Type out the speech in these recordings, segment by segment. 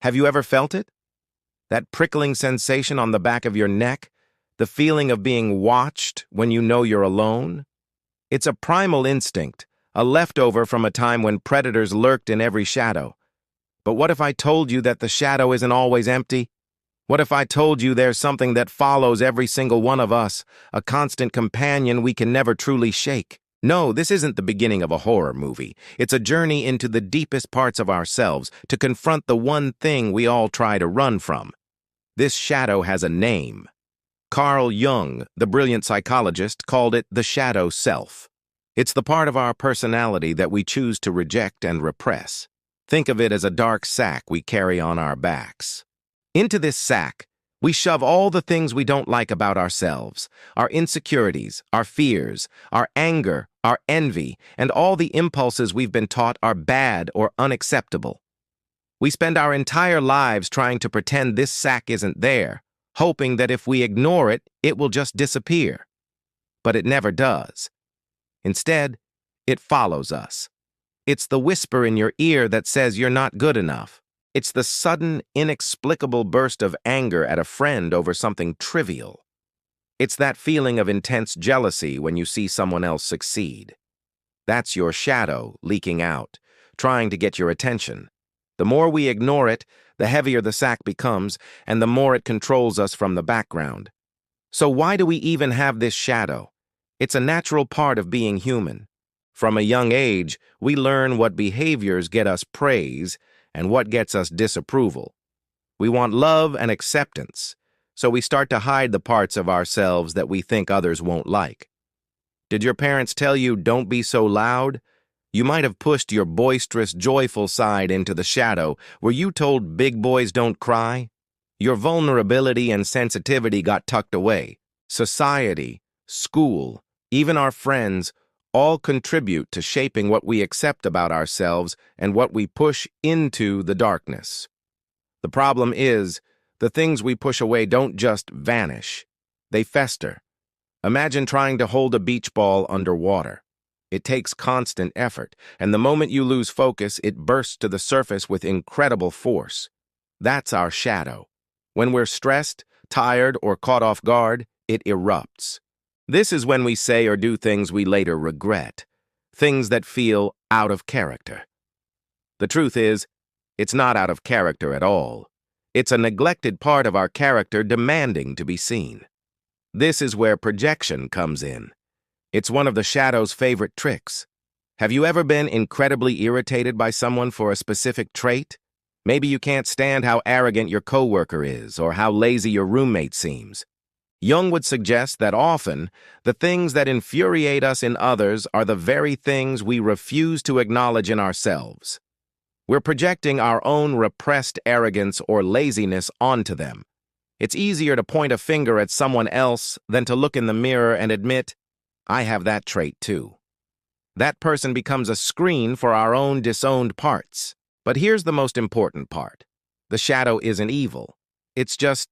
Have you ever felt it? That prickling sensation on the back of your neck? The feeling of being watched when you know you're alone? It's a primal instinct, a leftover from a time when predators lurked in every shadow. But what if I told you that the shadow isn't always empty? What if I told you there's something that follows every single one of us, a constant companion we can never truly shake? No, this isn't the beginning of a horror movie. It's a journey into the deepest parts of ourselves to confront the one thing we all try to run from. This shadow has a name. Carl Jung, the brilliant psychologist, called it the shadow self. It's the part of our personality that we choose to reject and repress. Think of it as a dark sack we carry on our backs. Into this sack, we shove all the things we don't like about ourselves, our insecurities, our fears, our anger, our envy, and all the impulses we've been taught are bad or unacceptable. We spend our entire lives trying to pretend this sack isn't there, hoping that if we ignore it, it will just disappear. But it never does. Instead, it follows us. It's the whisper in your ear that says you're not good enough. It's the sudden, inexplicable burst of anger at a friend over something trivial. It's that feeling of intense jealousy when you see someone else succeed. That's your shadow leaking out, trying to get your attention. The more we ignore it, the heavier the sack becomes, and the more it controls us from the background. So why do we even have this shadow? It's a natural part of being human. From a young age, we learn what behaviors get us praise and what gets us disapproval. We want love and acceptance, so we start to hide the parts of ourselves that we think others won't like. Did your parents tell you, "Don't be so loud"? You might have pushed your boisterous, joyful side into the shadow. Were you told big boys don't cry? Your vulnerability and sensitivity got tucked away. Society, school, even our friends, all contribute to shaping what we accept about ourselves and what we push into the darkness. The problem is, the things we push away don't just vanish. They fester. Imagine trying to hold a beach ball underwater. It takes constant effort, and the moment you lose focus, it bursts to the surface with incredible force. That's our shadow. When we're stressed, tired, or caught off guard, it erupts. This is when we say or do things we later regret, things that feel out of character. The truth is, it's not out of character at all. It's a neglected part of our character demanding to be seen. This is where projection comes in. It's one of the shadow's favorite tricks. Have you ever been incredibly irritated by someone for a specific trait? Maybe you can't stand how arrogant your coworker is or how lazy your roommate seems. Jung would suggest that often, the things that infuriate us in others are the very things we refuse to acknowledge in ourselves. We're projecting our own repressed arrogance or laziness onto them. It's easier to point a finger at someone else than to look in the mirror and admit, "I have that trait too." That person becomes a screen for our own disowned parts. But here's the most important part. The shadow isn't evil. It's just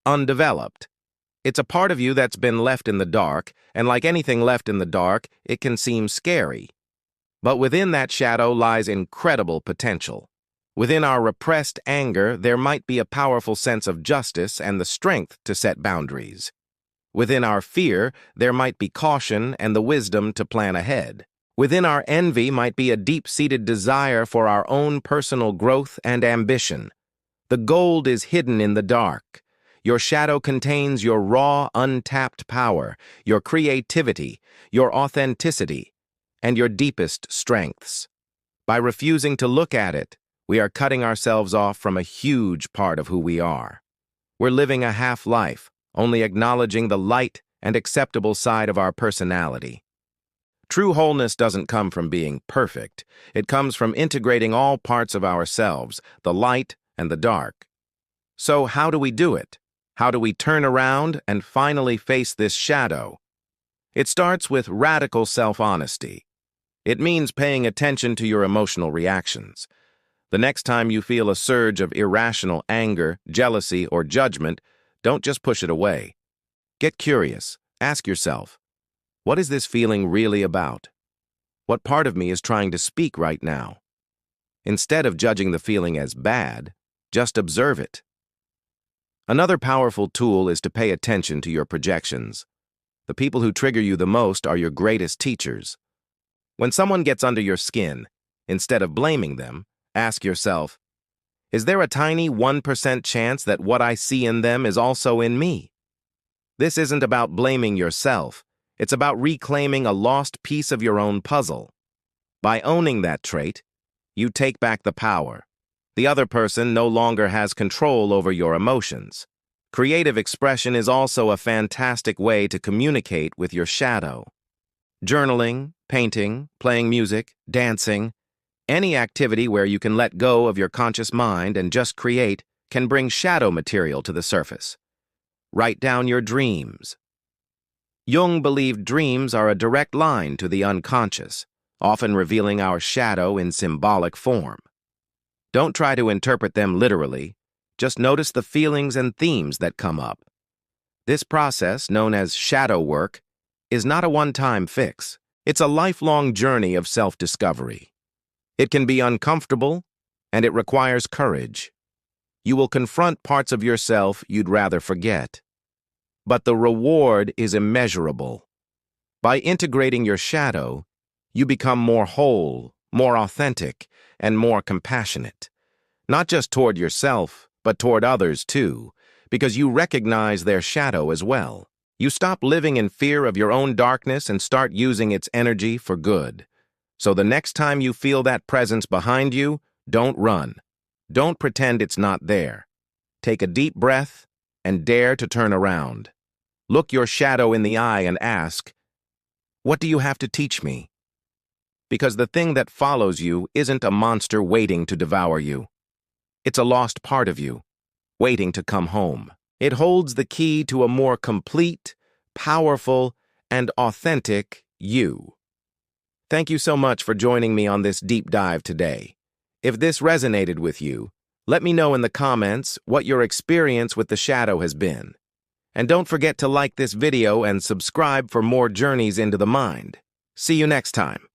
undeveloped. It's a part of you that's been left in the dark, and like anything left in the dark, it can seem scary. But within that shadow lies incredible potential. Within our repressed anger, there might be a powerful sense of justice and the strength to set boundaries. Within our fear, there might be caution and the wisdom to plan ahead. Within our envy might be a deep-seated desire for our own personal growth and ambition. The gold is hidden in the dark. Your shadow contains your raw, untapped power, your creativity, your authenticity, and your deepest strengths. By refusing to look at it, we are cutting ourselves off from a huge part of who we are. We're living a half-life, only acknowledging the light and acceptable side of our personality. True wholeness doesn't come from being perfect. It comes from integrating all parts of ourselves, the light and the dark. So how do we do it? How do we turn around and finally face this shadow? It starts with radical self-honesty. It means paying attention to your emotional reactions. The next time you feel a surge of irrational anger, jealousy, or judgment, don't just push it away. Get curious. Ask yourself, what is this feeling really about? What part of me is trying to speak right now? Instead of judging the feeling as bad, just observe it. Another powerful tool is to pay attention to your projections. The people who trigger you the most are your greatest teachers. When someone gets under your skin, instead of blaming them, ask yourself, is there a tiny 1% chance that what I see in them is also in me? This isn't about blaming yourself. It's about reclaiming a lost piece of your own puzzle. By owning that trait, you take back the power. The other person no longer has control over your emotions. Creative expression is also a fantastic way to communicate with your shadow. Journaling, painting, playing music, dancing, any activity where you can let go of your conscious mind and just create can bring shadow material to the surface. Write down your dreams. Jung believed dreams are a direct line to the unconscious, often revealing our shadow in symbolic form. Don't try to interpret them literally, just notice the feelings and themes that come up. This process, known as shadow work, is not a one-time fix. It's a lifelong journey of self-discovery. It can be uncomfortable, and it requires courage. You will confront parts of yourself you'd rather forget. But the reward is immeasurable. By integrating your shadow, you become more whole, more authentic, and more compassionate. Not just toward yourself, but toward others too, because you recognize their shadow as well. You stop living in fear of your own darkness and start using its energy for good. So the next time you feel that presence behind you, don't run. Don't pretend it's not there. Take a deep breath and dare to turn around. Look your shadow in the eye and ask, what do you have to teach me? Because the thing that follows you isn't a monster waiting to devour you. It's a lost part of you, waiting to come home. It holds the key to a more complete, powerful, and authentic you. Thank you so much for joining me on this deep dive today. If this resonated with you, let me know in the comments what your experience with the shadow has been. And don't forget to like this video and subscribe for more journeys into the mind. See you next time.